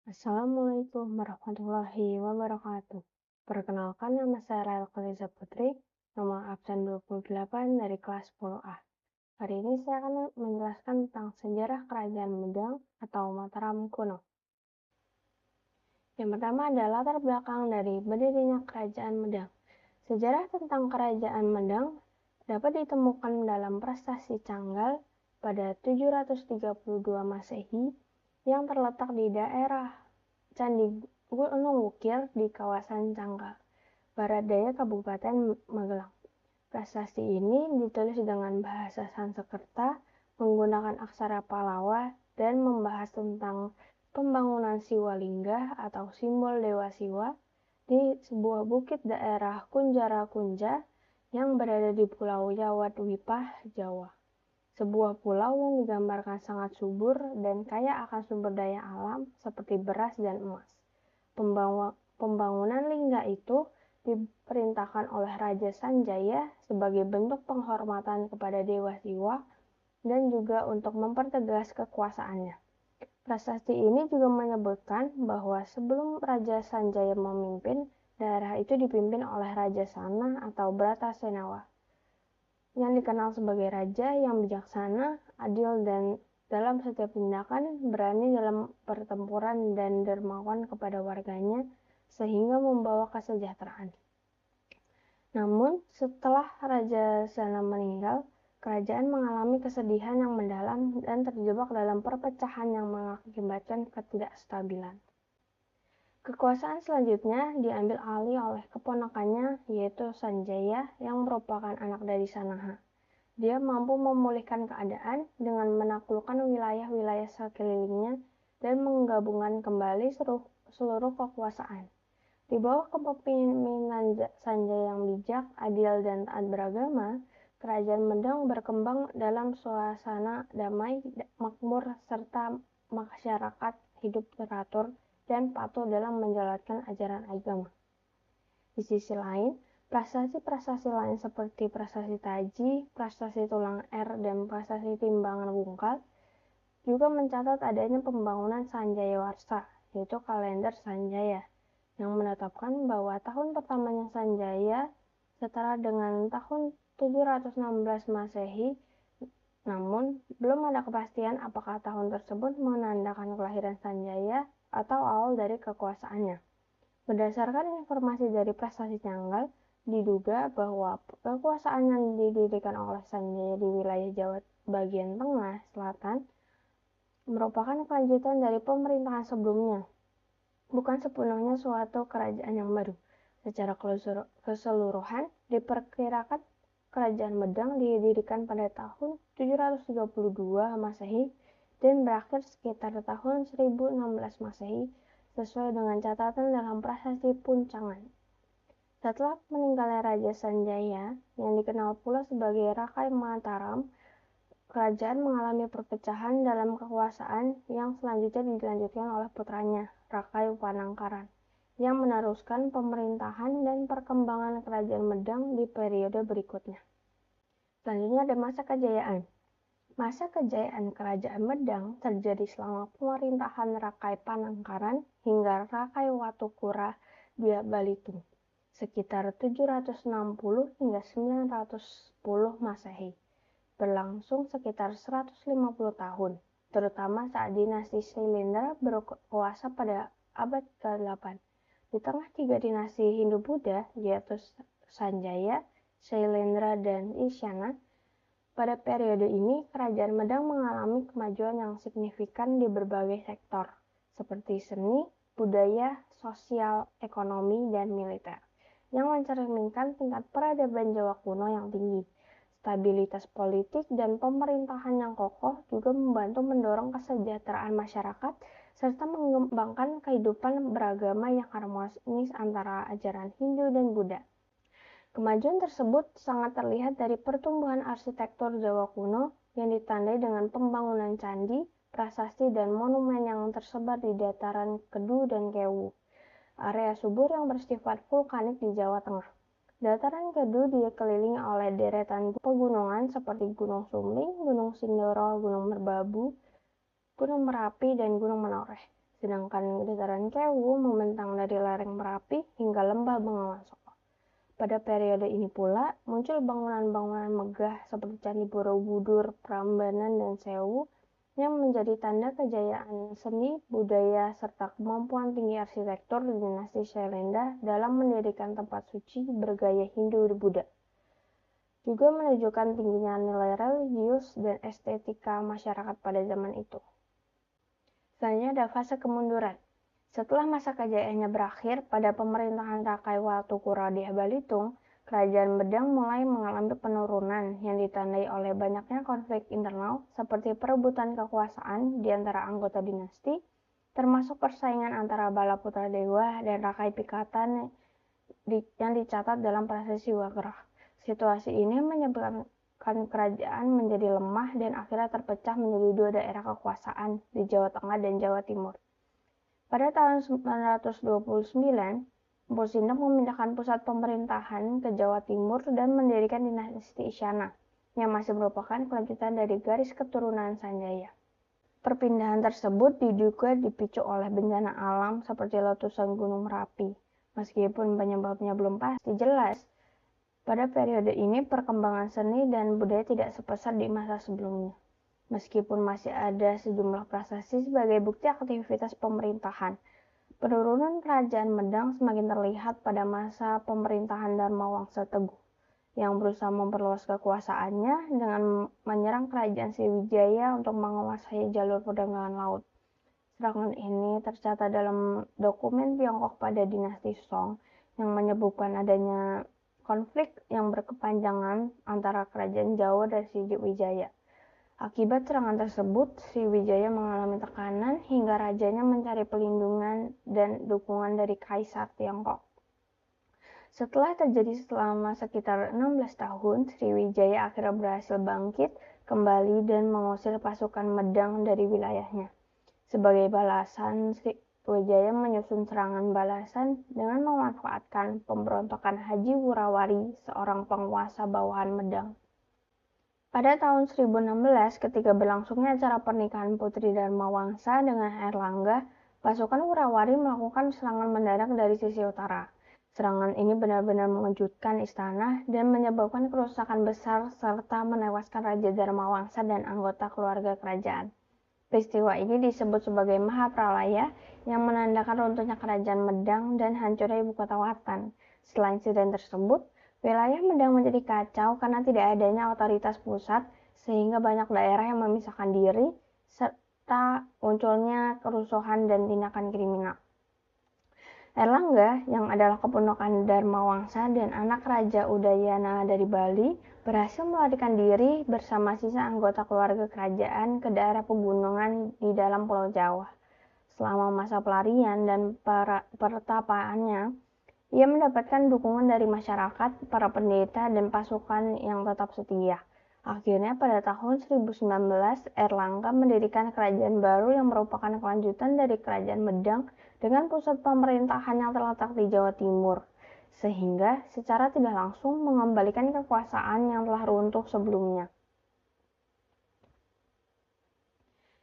Assalamualaikum warahmatullahi wabarakatuh. Perkenalkan, nama saya Rael Putri, nomor absen 28 dari kelas 10A. Hari ini saya akan menjelaskan tentang sejarah Kerajaan Medang atau Mataram kuno. Yang pertama adalah latar belakang dari berdirinya Kerajaan Medang. Sejarah tentang Kerajaan Medang dapat ditemukan dalam prasasti Canggal pada 732 Masehi yang terletak di daerah Candi Gunung Wukir di kawasan Canggal, barat daya Kabupaten Magelang. Prasasti ini ditulis dengan bahasa Sanskerta, menggunakan aksara Pallawa, dan membahas tentang pembangunan Siwalingga atau simbol Dewa Siwa di sebuah bukit daerah Kunjara Kunja yang berada di Pulau Yawadwipah, Jawa. Sebuah pulau yang digambarkan sangat subur dan kaya akan sumber daya alam seperti beras dan emas. Pembangunan lingga itu diperintahkan oleh Raja Sanjaya sebagai bentuk penghormatan kepada Dewa Siwa dan juga untuk mempertegas kekuasaannya. Prasasti ini juga menyebutkan bahwa sebelum Raja Sanjaya memimpin, daerah itu dipimpin oleh Raja Sana atau Bratasenawa, yang dikenal sebagai raja yang bijaksana, adil, dan dalam setiap tindakan berani dalam pertempuran dan dermawan kepada warganya sehingga membawa kesejahteraan. Namun, setelah Raja Sana meninggal, kerajaan mengalami kesedihan yang mendalam dan terjebak dalam perpecahan yang mengakibatkan ketidakstabilan. Kekuasaan selanjutnya diambil alih oleh keponakannya, yaitu Sanjaya, yang merupakan anak dari Sanaha. Dia mampu memulihkan keadaan dengan menaklukkan wilayah-wilayah sekelilingnya dan menggabungkan kembali seluruh kekuasaan. Di bawah kepemimpinan Sanjaya yang bijak, adil, dan taat beragama, Kerajaan Medang berkembang dalam suasana damai, makmur, serta masyarakat hidup teratur dan patuh dalam menjalankan ajaran agama. Di sisi lain, prasasti-prasasti lain seperti prasasti Taji, prasasti Tulang R, dan prasasti Timbangan Wungkal juga mencatat adanya pembangunan Sanjaya Warsa, yaitu kalender Sanjaya, yang menetapkan bahwa tahun pertamanya Sanjaya setara dengan tahun 716 Masehi. Namun, belum ada kepastian apakah tahun tersebut menandakan kelahiran Sanjaya atau awal dari kekuasaannya. Berdasarkan informasi dari prasasti Canggal, diduga bahwa kekuasaan yang didirikan oleh Sanjaya di wilayah Jawa bagian tengah selatan merupakan kelanjutan dari pemerintahan sebelumnya, bukan sepenuhnya suatu kerajaan yang baru. Secara keseluruhan, diperkirakan Kerajaan Medang didirikan pada tahun 732 Masehi dan berakhir sekitar tahun 1016 Masehi sesuai dengan catatan dalam prasasti Puncangan. Setelah meninggalnya Raja Sanjaya, yang dikenal pula sebagai Rakai Mataram, kerajaan mengalami perpecahan dalam kekuasaan yang selanjutnya dilanjutkan oleh putranya, Rakai Panangkaran, yang meneruskan pemerintahan dan perkembangan Kerajaan Medang di periode berikutnya. Selanjutnya ada masa kejayaan. Masa kejayaan Kerajaan Medang terjadi selama pemerintahan Rakai Panangkaran hingga Rakai Watukura Balitung, sekitar 760 hingga 910 Masehi, berlangsung sekitar 150 tahun, terutama saat dinasti Sailendra berkuasa pada abad ke-8. Di tengah tiga dinasti Hindu-Buddha, yaitu Sanjaya, Sailendra, dan Isyana, pada periode ini Kerajaan Medang mengalami kemajuan yang signifikan di berbagai sektor, seperti seni, budaya, sosial, ekonomi, dan militer, yang mencerminkan tingkat peradaban Jawa kuno yang tinggi. Stabilitas politik dan pemerintahan yang kokoh juga membantu mendorong kesejahteraan masyarakat serta mengembangkan kehidupan beragama yang harmonis antara ajaran Hindu dan Buddha. Kemajuan tersebut sangat terlihat dari pertumbuhan arsitektur Jawa kuno yang ditandai dengan pembangunan candi, prasasti, dan monumen yang tersebar di dataran Kedu dan Kewu, area subur yang bersifat vulkanik di Jawa Tengah. Dataran Kedu dikelilingi oleh deretan pegunungan seperti Gunung Sumbing, Gunung Sindoro, Gunung Merbabu, Gunung Merapi, dan Gunung Menoreh. sedangkan dataran Kewu membentang dari lereng Merapi hingga lembah Bengawan Solo. Pada periode ini pula muncul bangunan-bangunan megah seperti Candi Borobudur, Prambanan, dan Sewu yang menjadi tanda kejayaan seni, budaya, serta kemampuan tinggi arsitektur dinasti Syailendra dalam mendirikan tempat suci bergaya Hindu Buddha. Juga menunjukkan tingginya nilai religius dan estetika masyarakat pada zaman itu. Selanjutnya ada fase kemunduran. Setelah masa kejayaannya berakhir pada pemerintahan Rakai Watukuradya Balitung, Kerajaan Medang mulai mengalami penurunan yang ditandai oleh banyaknya konflik internal seperti perebutan kekuasaan di antara anggota dinasti, termasuk persaingan antara Balaputra Dewa dan Rakai Pikatan yang dicatat dalam prasasti Wagrah. Situasi ini menyebabkan kerajaan menjadi lemah dan akhirnya terpecah menjadi dua daerah kekuasaan di Jawa Tengah dan Jawa Timur. Pada tahun 929, Empu Sindok memindahkan pusat pemerintahan ke Jawa Timur dan mendirikan dinasti Isyana, yang masih merupakan kelanjutan dari garis keturunan Sanjaya. Perpindahan tersebut diduga dipicu oleh bencana alam seperti letusan Gunung Merapi. Meskipun penyebabnya belum pasti jelas, pada periode ini perkembangan seni dan budaya tidak sepesat di masa sebelumnya. Meskipun masih ada sejumlah prasasti sebagai bukti aktivitas pemerintahan, penurunan kerajaan Medang semakin terlihat pada masa pemerintahan Dharmawangsa Teguh, yang berusaha memperluas kekuasaannya dengan menyerang kerajaan Sriwijaya untuk menguasai jalur perdagangan laut. Serangan ini tercatat dalam dokumen Tiongkok pada dinasti Song yang menyebutkan adanya konflik yang berkepanjangan antara kerajaan Jawa dan Sriwijaya. Akibat serangan tersebut, Sriwijaya mengalami tekanan hingga rajanya mencari pelindungan dan dukungan dari Kaisar Tiongkok. Setelah terjadi selama sekitar 16 tahun, Sriwijaya akhirnya berhasil bangkit kembali dan mengusir pasukan Medang dari wilayahnya. Sebagai balasan, Sriwijaya menyusun serangan balasan dengan memanfaatkan pemberontakan Haji Wurawari, seorang penguasa bawahan Medang. Pada tahun 1016, ketika berlangsungnya acara pernikahan Putri Dharmawangsa dengan Airlangga, pasukan Wurawari melakukan serangan mendadak dari sisi utara. Serangan ini benar-benar mengejutkan istana dan menyebabkan kerusakan besar serta menewaskan Raja Dharmawangsa dan anggota keluarga kerajaan. Peristiwa ini disebut sebagai Mahapralaya yang menandakan runtuhnya kerajaan Medang dan hancurnya ibu kota Watan. Selain insiden tersebut, wilayah Medang menjadi kacau karena tidak adanya otoritas pusat, sehingga banyak daerah yang memisahkan diri, serta munculnya kerusuhan dan tindakan kriminal. Airlangga, yang adalah keponakan Dharmawangsa dan anak Raja Udayana dari Bali, berhasil melarikan diri bersama sisa anggota keluarga kerajaan ke daerah pegunungan di dalam Pulau Jawa. Selama masa pelarian dan pertapaannya, ia mendapatkan dukungan dari masyarakat, para pendeta, dan pasukan yang tetap setia. Akhirnya pada tahun 1019, Airlangga mendirikan kerajaan baru yang merupakan kelanjutan dari kerajaan Medang dengan pusat pemerintahan yang terletak di Jawa Timur, sehingga secara tidak langsung mengembalikan kekuasaan yang telah runtuh sebelumnya.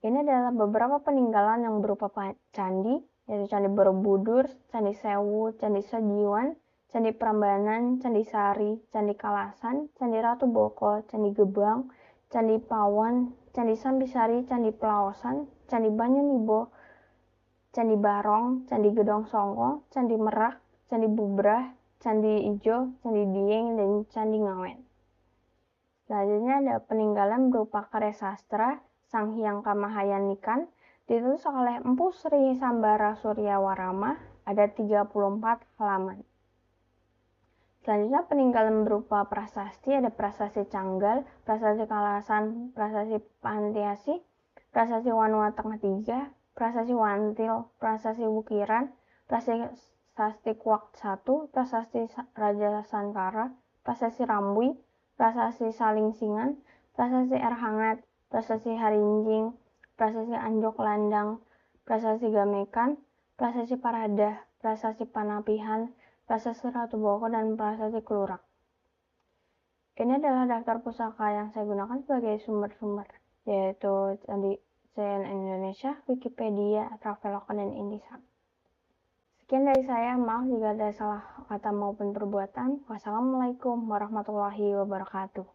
Ini adalah beberapa peninggalan yang berupa candi, yaitu Candi Borobudur, Candi Sewu, Candi Sajiwan, Candi Prambanan, Candi Sari, Candi Kalasan, Candi Ratu Boko, Candi Gebang, Candi Pawon, Candi Sambisari, Candi Pelaosan, Candi Banyunibo, Candi Barong, Candi Gedong Songo, Candi Merak, Candi Bubrah, Candi Ijo, Candi Dieng, dan Candi Ngawen. Selanjutnya ada peninggalan berupa karya sastra Sang Hyang Kamahayanikan, ditulis oleh Empu Sri Sambara Suryawarama, ada 34 halaman. Selanjutnya peninggalan berupa prasasti, ada prasasti Canggal, prasasti Kalasan, prasasti Pantiasi, prasasti Wanua Tengah 3, prasasti Wantil, prasasti Wukiran, prasasti Kuak 1, prasasti Raja Sankara, prasasti Rambui, prasasti Salingsingan, prasasti Erhangat, prasasti Harinjing, prasasti Anjok Landang, prasasti Gamekan, prasasti Paradah, prasasti Panapihan, prasasti Ratu Boko, dan prasasti Klurak. Ini adalah daftar pusaka yang saya gunakan sebagai sumber-sumber, yaitu CNN Indonesia, Wikipedia, Traveloka, dan Indihome. Sekian dari saya, maaf jika ada salah kata maupun perbuatan. Wassalamualaikum warahmatullahi wabarakatuh.